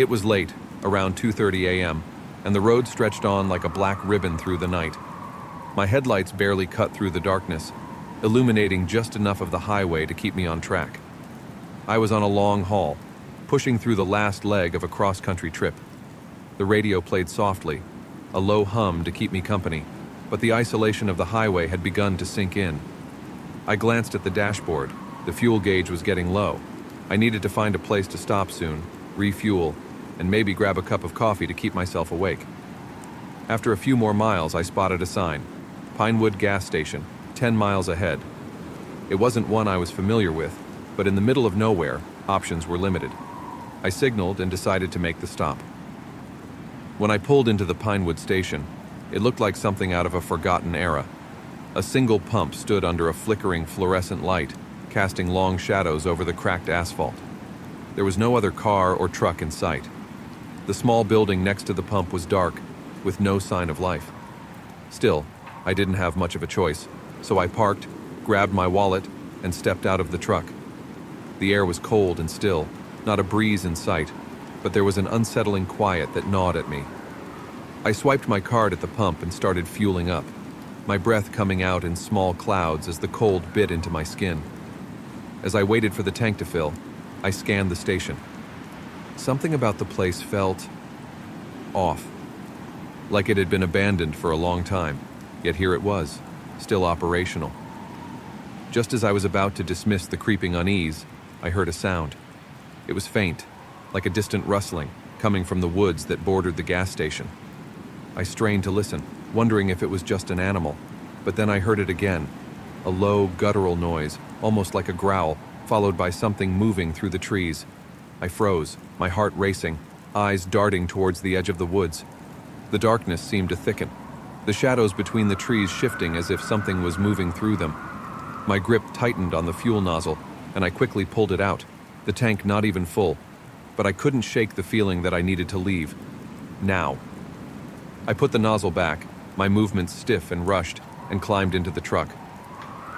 It was late, around 2:30 a.m., and the road stretched on like a black ribbon through the night. My headlights barely cut through the darkness, illuminating just enough of the highway to keep me on track. I was on a long haul, pushing through the last leg of a cross-country trip. The radio played softly, a low hum to keep me company, but the isolation of the highway had begun to sink in. I glanced at the dashboard. The fuel gauge was getting low. I needed to find a place to stop soon, refuel, and maybe grab a cup of coffee to keep myself awake. After a few more miles, I spotted a sign, Pinewood Gas Station, 10 miles ahead. It wasn't one I was familiar with, but in the middle of nowhere, options were limited. I signaled and decided to make the stop. When I pulled into the Pinewood station, it looked like something out of a forgotten era. A single pump stood under a flickering fluorescent light, casting long shadows over the cracked asphalt. There was no other car or truck in sight. The small building next to the pump was dark, with no sign of life. Still, I didn't have much of a choice, so I parked, grabbed my wallet, and stepped out of the truck. The air was cold and still, not a breeze in sight, but there was an unsettling quiet that gnawed at me. I swiped my card at the pump and started fueling up, my breath coming out in small clouds as the cold bit into my skin. As I waited for the tank to fill, I scanned the station. Something about the place felt off, like it had been abandoned for a long time, yet here it was, still operational. Just as I was about to dismiss the creeping unease, I heard a sound. It was faint, like a distant rustling, coming from the woods that bordered the gas station. I strained to listen, wondering if it was just an animal, but then I heard it again, a low, guttural noise, almost like a growl, followed by something moving through the trees. I froze, my heart racing, eyes darting towards the edge of the woods. The darkness seemed to thicken, the shadows between the trees shifting as if something was moving through them. My grip tightened on the fuel nozzle, and I quickly pulled it out, the tank not even full, but I couldn't shake the feeling that I needed to leave. Now. I put the nozzle back, my movements stiff and rushed, and climbed into the truck.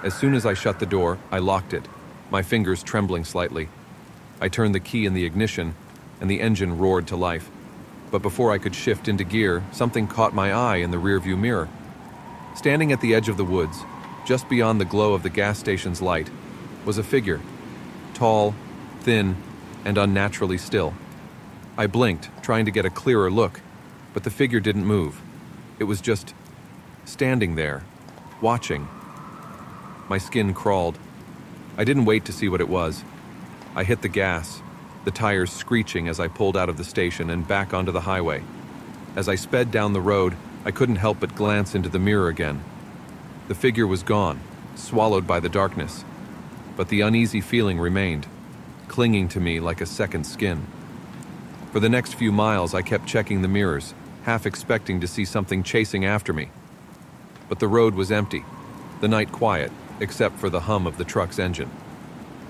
As soon as I shut the door, I locked it, my fingers trembling slightly. I turned the key in the ignition, and the engine roared to life. But before I could shift into gear, something caught my eye in the rearview mirror. Standing at the edge of the woods, just beyond the glow of the gas station's light, was a figure, tall, thin, and unnaturally still. I blinked, trying to get a clearer look, but the figure didn't move. It was just standing there, watching. My skin crawled. I didn't wait to see what it was. I hit the gas, the tires screeching as I pulled out of the station and back onto the highway. As I sped down the road, I couldn't help but glance into the mirror again. The figure was gone, swallowed by the darkness, but the uneasy feeling remained, clinging to me like a second skin. For the next few miles, I kept checking the mirrors, half expecting to see something chasing after me. But the road was empty, the night quiet, except for the hum of the truck's engine.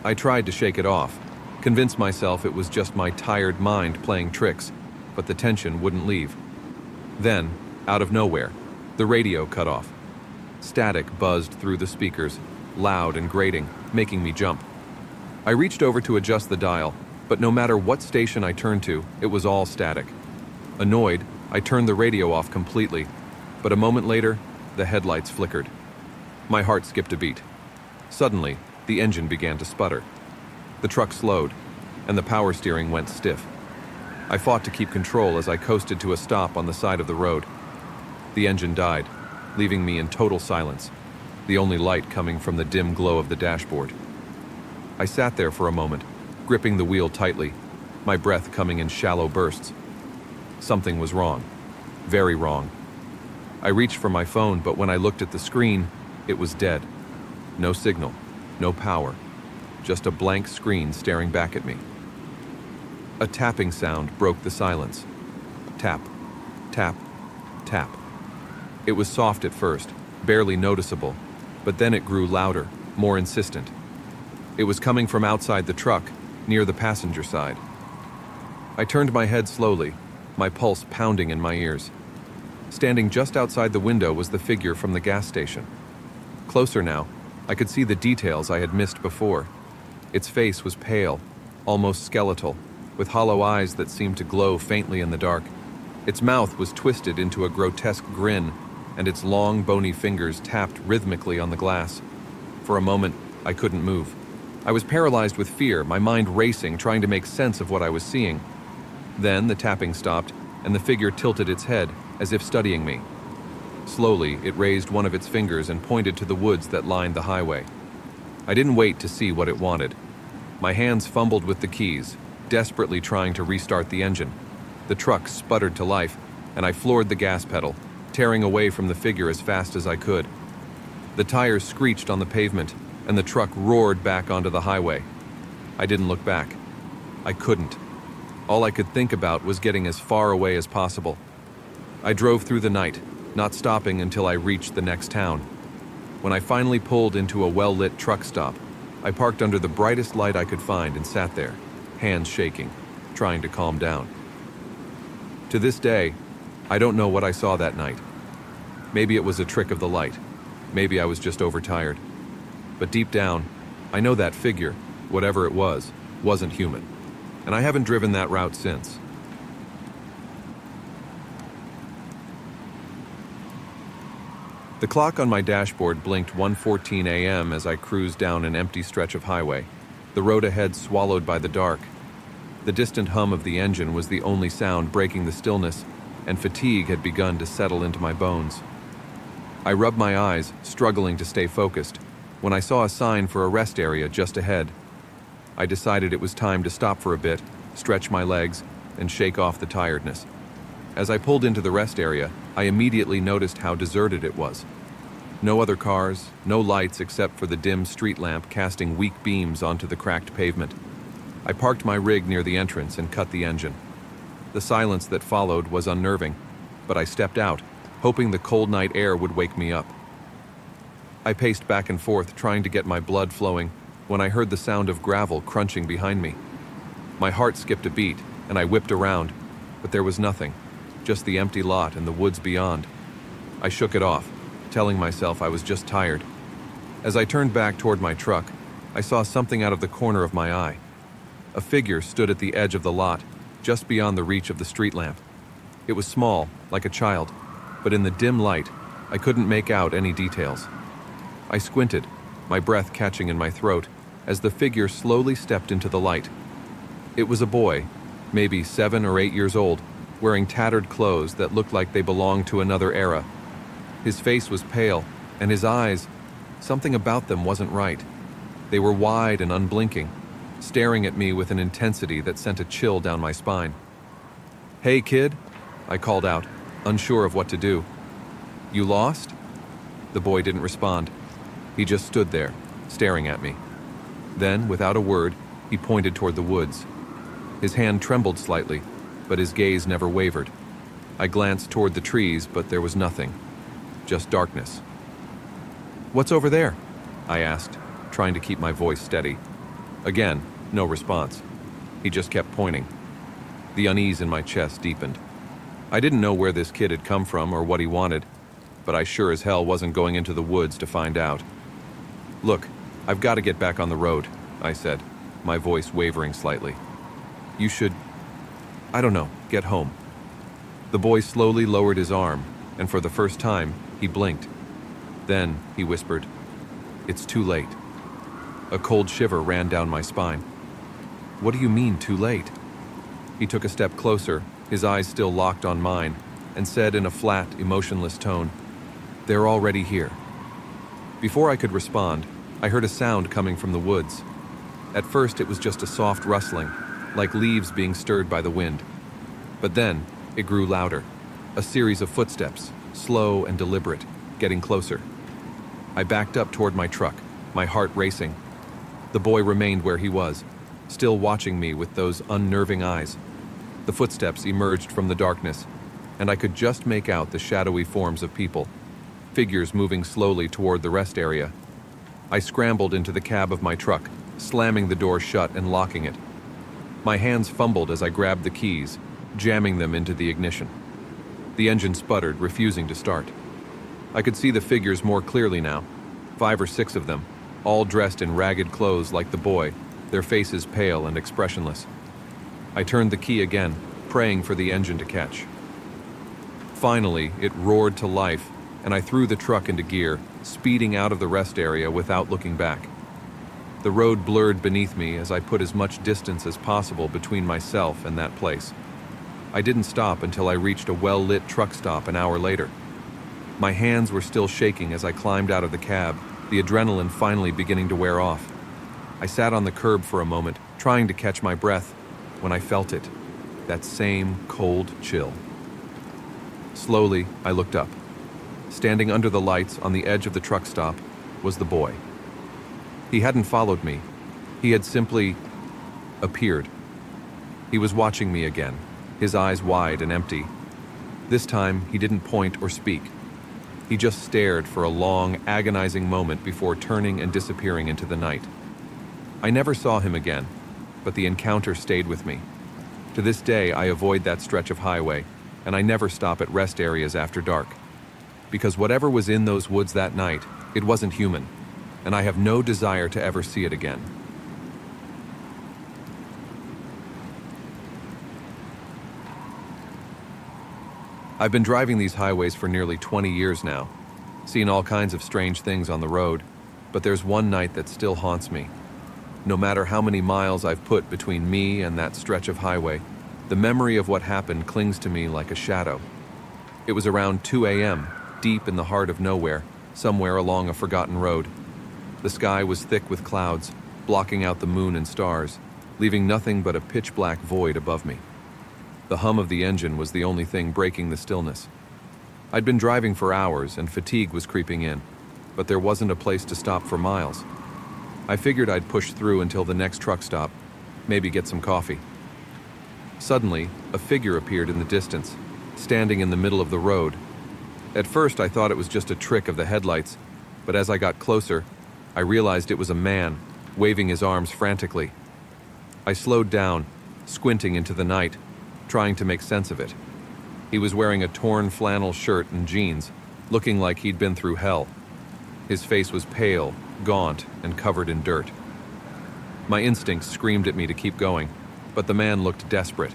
I tried to shake it off, convince myself it was just my tired mind playing tricks, but the tension wouldn't leave. Then, out of nowhere, the radio cut off. Static buzzed through the speakers, loud and grating, making me jump. I reached over to adjust the dial, but no matter what station I turned to, it was all static. Annoyed, I turned the radio off completely, but a moment later, the headlights flickered. My heart skipped a beat. Suddenly, the engine began to sputter. The truck slowed, and the power steering went stiff. I fought to keep control as I coasted to a stop on the side of the road. The engine died, leaving me in total silence, the only light coming from the dim glow of the dashboard. I sat there for a moment, gripping the wheel tightly, my breath coming in shallow bursts. Something was wrong, very wrong. I reached for my phone, but when I looked at the screen, it was dead. No signal, no power, just a blank screen staring back at me. A tapping sound broke the silence. Tap, tap, tap. It was soft at first, barely noticeable, but then it grew louder, more insistent. It was coming from outside the truck, near the passenger side. I turned my head slowly, my pulse pounding in my ears. Standing just outside the window was the figure from the gas station. Closer now, I could see the details I had missed before. Its face was pale, almost skeletal, with hollow eyes that seemed to glow faintly in the dark. Its mouth was twisted into a grotesque grin, and its long, bony fingers tapped rhythmically on the glass. For a moment, I couldn't move. I was paralyzed with fear, my mind racing, trying to make sense of what I was seeing. Then the tapping stopped, and the figure tilted its head, as if studying me. Slowly, it raised one of its fingers and pointed to the woods that lined the highway. I didn't wait to see what it wanted. My hands fumbled with the keys, desperately trying to restart the engine. The truck sputtered to life, and I floored the gas pedal, tearing away from the figure as fast as I could. The tires screeched on the pavement, and the truck roared back onto the highway. I didn't look back. I couldn't. All I could think about was getting as far away as possible. I drove through the night, not stopping until I reached the next town. When I finally pulled into a well-lit truck stop, I parked under the brightest light I could find and sat there, hands shaking, trying to calm down. To this day, I don't know what I saw that night. Maybe it was a trick of the light. Maybe I was just overtired. But deep down, I know that figure, whatever it was, wasn't human. And I haven't driven that route since. The clock on my dashboard blinked 1:14 a.m. as I cruised down an empty stretch of highway, the road ahead swallowed by the dark. The distant hum of the engine was the only sound breaking the stillness, and fatigue had begun to settle into my bones. I rubbed my eyes, struggling to stay focused, when I saw a sign for a rest area just ahead. I decided it was time to stop for a bit, stretch my legs, and shake off the tiredness. As I pulled into the rest area, I immediately noticed how deserted it was. No other cars, no lights except for the dim street lamp casting weak beams onto the cracked pavement. I parked my rig near the entrance and cut the engine. The silence that followed was unnerving, but I stepped out, hoping the cold night air would wake me up. I paced back and forth, trying to get my blood flowing, when I heard the sound of gravel crunching behind me. My heart skipped a beat, and I whipped around, but there was nothing, just the empty lot and the woods beyond. I shook it off, telling myself I was just tired. As I turned back toward my truck, I saw something out of the corner of my eye. A figure stood at the edge of the lot, just beyond the reach of the street lamp. It was small, like a child, but in the dim light, I couldn't make out any details. I squinted, my breath catching in my throat, as the figure slowly stepped into the light. It was a boy, maybe 7 or 8 years old, wearing tattered clothes that looked like they belonged to another era. His face was pale, and his eyes, something about them wasn't right. They were wide and unblinking, staring at me with an intensity that sent a chill down my spine. "Hey, kid," I called out, unsure of what to do. "You lost?" The boy didn't respond. He just stood there, staring at me. Then, without a word, he pointed toward the woods. His hand trembled slightly, but his gaze never wavered. I glanced toward the trees, but there was nothing. Just darkness. "What's over there?" I asked, trying to keep my voice steady. Again, no response. He just kept pointing. The unease in my chest deepened. I didn't know where this kid had come from or what he wanted, but I sure as hell wasn't going into the woods to find out. "Look, I've got to get back on the road," I said, my voice wavering slightly. "You should, I don't know, get home." The boy slowly lowered his arm, and for the first time, he blinked. Then, he whispered, "It's too late." A cold shiver ran down my spine. "What do you mean, too late?" He took a step closer, his eyes still locked on mine, and said in a flat, emotionless tone, "They're already here." Before I could respond, I heard a sound coming from the woods. At first, it was just a soft rustling, like leaves being stirred by the wind. But then, it grew louder, a series of footsteps, slow and deliberate, getting closer. I backed up toward my truck, my heart racing. The boy remained where he was, still watching me with those unnerving eyes. The footsteps emerged from the darkness, and I could just make out the shadowy forms of people, figures moving slowly toward the rest area. I scrambled into the cab of my truck, slamming the door shut and locking it. My hands fumbled as I grabbed the keys, jamming them into the ignition. The engine sputtered, refusing to start. I could see the figures more clearly now, 5 or 6 of them, all dressed in ragged clothes like the boy, their faces pale and expressionless. I turned the key again, praying for the engine to catch. Finally, it roared to life, and I threw the truck into gear, speeding out of the rest area without looking back. The road blurred beneath me as I put as much distance as possible between myself and that place. I didn't stop until I reached a well-lit truck stop an hour later. My hands were still shaking as I climbed out of the cab, the adrenaline finally beginning to wear off. I sat on the curb for a moment, trying to catch my breath, when I felt it, that same cold chill. Slowly, I looked up. Standing under the lights on the edge of the truck stop was the boy. He hadn't followed me. He had simply appeared. He was watching me again, his eyes wide and empty. This time, he didn't point or speak. He just stared for a long, agonizing moment before turning and disappearing into the night. I never saw him again, but the encounter stayed with me. To this day, I avoid that stretch of highway, and I never stop at rest areas after dark. Because whatever was in those woods that night, it wasn't human, and I have no desire to ever see it again. I've been driving these highways for nearly 20 years now, seen all kinds of strange things on the road, but there's one night that still haunts me. No matter how many miles I've put between me and that stretch of highway, the memory of what happened clings to me like a shadow. It was around 2 a.m., deep in the heart of nowhere, somewhere along a forgotten road. The sky was thick with clouds, blocking out the moon and stars, leaving nothing but a pitch-black void above me. The hum of the engine was the only thing breaking the stillness. I'd been driving for hours and fatigue was creeping in, but there wasn't a place to stop for miles. I figured I'd push through until the next truck stop, maybe get some coffee. Suddenly, a figure appeared in the distance, standing in the middle of the road. At first, I thought it was just a trick of the headlights, but as I got closer, I realized it was a man, waving his arms frantically. I slowed down, squinting into the night, trying to make sense of it. He was wearing a torn flannel shirt and jeans, looking like he'd been through hell. His face was pale, gaunt, and covered in dirt. My instincts screamed at me to keep going, but the man looked desperate.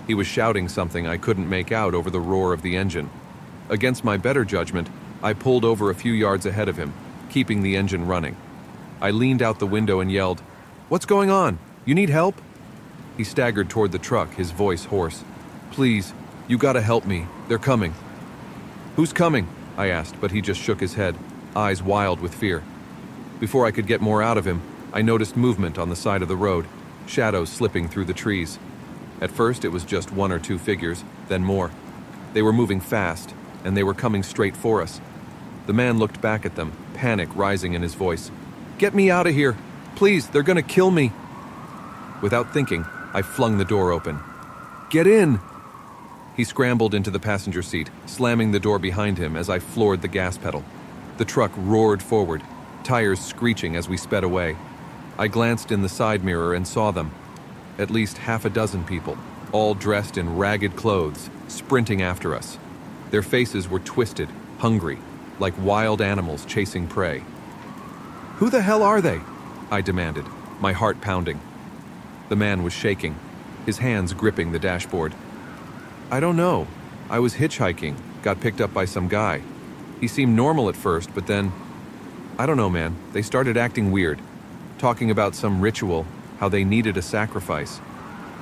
He was shouting something I couldn't make out over the roar of the engine. Against my better judgment, I pulled over a few yards ahead of him, keeping the engine running. I leaned out the window and yelled, "What's going on? You need help?" He staggered toward the truck, his voice hoarse. "Please, you gotta help me. They're coming." "Who's coming?" I asked, but he just shook his head, eyes wild with fear. Before I could get more out of him, I noticed movement on the side of the road, shadows slipping through the trees. At first, it was just one or two figures, then more. They were moving fast, and they were coming straight for us. The man looked back at them, panic rising in his voice. "Get me out of here! Please, they're gonna kill me!" Without thinking, I flung the door open. "Get in!" He scrambled into the passenger seat, slamming the door behind him as I floored the gas pedal. The truck roared forward, tires screeching as we sped away. I glanced in the side mirror and saw them. At least half a dozen people, all dressed in ragged clothes, sprinting after us. Their faces were twisted, hungry, like wild animals chasing prey. "Who the hell are they?" I demanded, my heart pounding. The man was shaking, his hands gripping the dashboard. "I don't know. I was hitchhiking, got picked up by some guy. He seemed normal at first, but then, I don't know, man, they started acting weird, talking about some ritual, how they needed a sacrifice.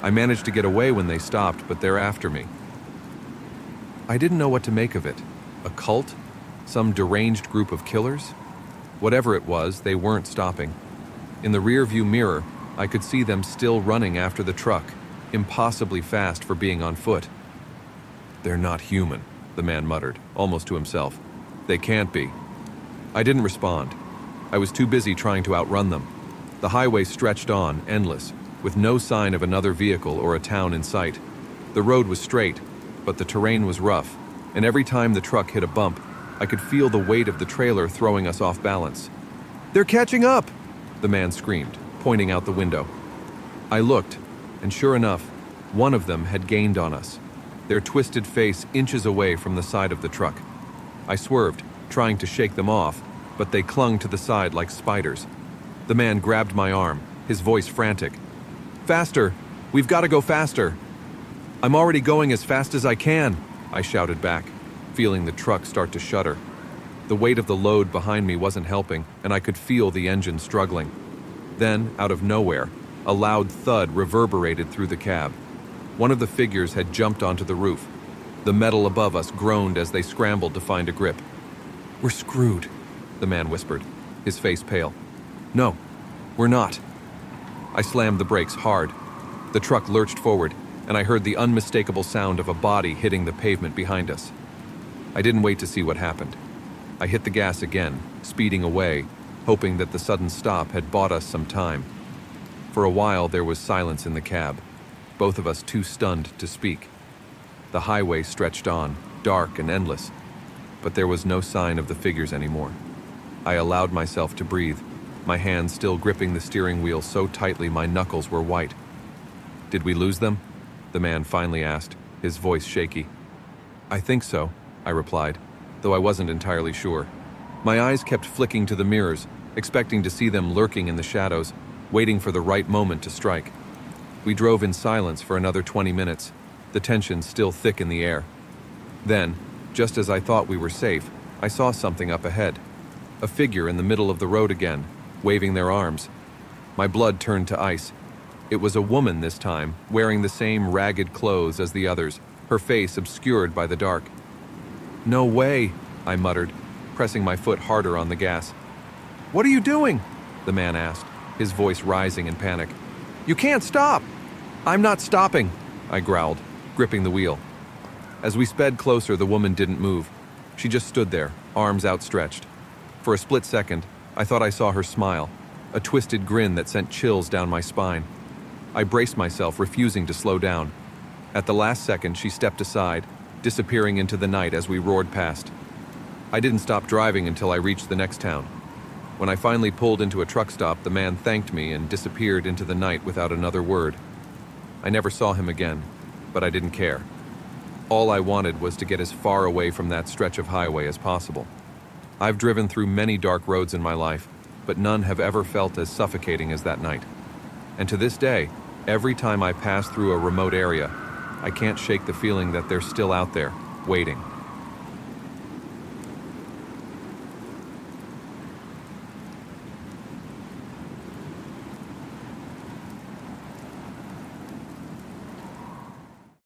I managed to get away when they stopped, but they're after me." I didn't know what to make of it. A cult? Some deranged group of killers? Whatever it was, they weren't stopping. In the rear-view mirror, I could see them still running after the truck, impossibly fast for being on foot. "They're not human," the man muttered, almost to himself. "They can't be." I didn't respond. I was too busy trying to outrun them. The highway stretched on, endless, with no sign of another vehicle or a town in sight. The road was straight, but the terrain was rough, and every time the truck hit a bump, I could feel the weight of the trailer throwing us off balance. "They're catching up!" the man screamed, pointing out the window. I looked, and sure enough, one of them had gained on us, their twisted face inches away from the side of the truck. I swerved, trying to shake them off, but they clung to the side like spiders. The man grabbed my arm, his voice frantic. "Faster! We've got to go faster. I'm already going as fast as I can, I shouted back, feeling the truck start to shudder. The weight of the load behind me wasn't helping, and I could feel the engine struggling. Then, out of nowhere, a loud thud reverberated through the cab. One of the figures had jumped onto the roof. The metal above us groaned as they scrambled to find a grip. "We're screwed," the man whispered, his face pale. "No, we're not." I slammed the brakes hard. The truck lurched forward, and I heard the unmistakable sound of a body hitting the pavement behind us. I didn't wait to see what happened. I hit the gas again, speeding away, hoping that the sudden stop had bought us some time. For a while there was silence in the cab, both of us too stunned to speak. The highway stretched on, dark and endless, but there was no sign of the figures anymore. I allowed myself to breathe, my hands still gripping the steering wheel so tightly my knuckles were white. "Did we lose them?" the man finally asked, his voice shaky. "I think so," I replied, though I wasn't entirely sure. My eyes kept flicking to the mirrors, expecting to see them lurking in the shadows, waiting for the right moment to strike. We drove in silence for another 20 minutes, the tension still thick in the air. Then, just as I thought we were safe, I saw something up ahead. A figure in the middle of the road again, waving their arms. My blood turned to ice. It was a woman this time, wearing the same ragged clothes as the others, her face obscured by the dark. "No way," I muttered, pressing my foot harder on the gas. "What are you doing?" the man asked, his voice rising in panic. "You can't stop!" "I'm not stopping," I growled, gripping the wheel. As we sped closer, the woman didn't move. She just stood there, arms outstretched. For a split second, I thought I saw her smile, a twisted grin that sent chills down my spine. I braced myself, refusing to slow down. At the last second, she stepped aside, disappearing into the night as we roared past. I didn't stop driving until I reached the next town. When I finally pulled into a truck stop, the man thanked me and disappeared into the night without another word. I never saw him again, but I didn't care. All I wanted was to get as far away from that stretch of highway as possible. I've driven through many dark roads in my life, but none have ever felt as suffocating as that night. And to this day, every time I pass through a remote area, I can't shake the feeling that they're still out there, waiting.